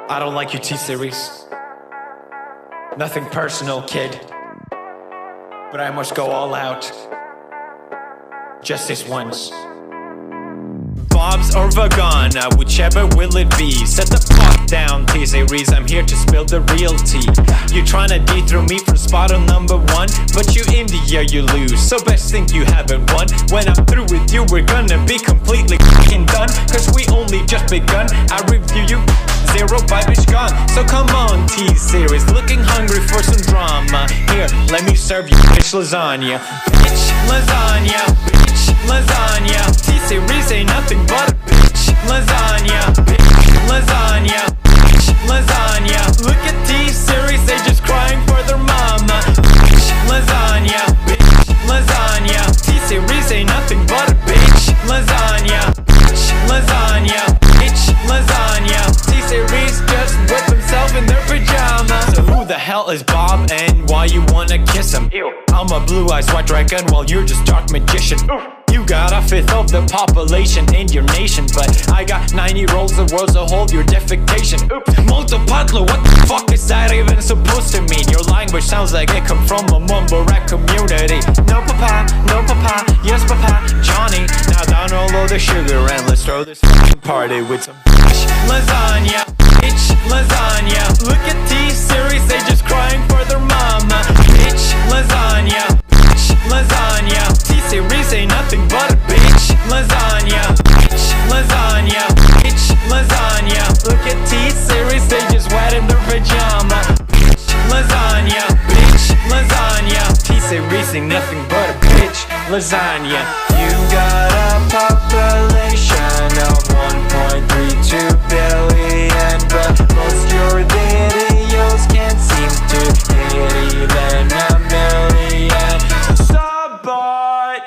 I don't like your T-Series. Nothing personal, kid. But I must go all out. Just this once. Bob's or Vagana, whichever will it be. Set the fuck down, T-Series, I'm here to spill the real tea. You tryna dethrone me from spot on number one, but you in the year you lose, so best think you haven't won. When I'm through with you, we're gonna be completely fucking done, cause we only just begun. I review you, zero vibe is gone. So come on, T-Series, looking hungry for some drama. Here, let me serve you bitch lasagna. Bitch lasagna, bitch lasagna. T-Series ain't nothing but a bitch lasagna. Bitch lasagna, bitch lasagna. Look at T-Series, they just crying for their mama. Bitch lasagna, bitch lasagna. T-Series ain't nothing but a bitch lasagna. Bitch lasagna, bitch lasagna. T-Series just whip himself in their pajamas. So who the hell is Bob and why you wanna kiss him? Ew. I'm a blue-eyed white dragon while you're just dark magician. Oof. You got a fifth of the population in your nation, but I got 9 year olds, the world's a whole, your defecation. Oops. Multipatlo, what the fuck is that even supposed to mean? Your language sounds like it come from a mumble rap community. No papa, yes papa, Johnny. Now download the sugar and let's throw this fucking party with some bitch lasagna, bitch lasagna. Look at T-Series, they just crying for their mama. Bitch lasagna, bitch lasagna. T-Series ain't nothing but a bitch lasagna. Bitch lasagna, bitch lasagna. Look at T-Series, they just wet in their pajama. Bitch lasagna, bitch lasagna. T-Series ain't nothing but a bitch lasagna. You got a population of 1.32 billion, but most your videos can't seem to hit even a million. Subbot.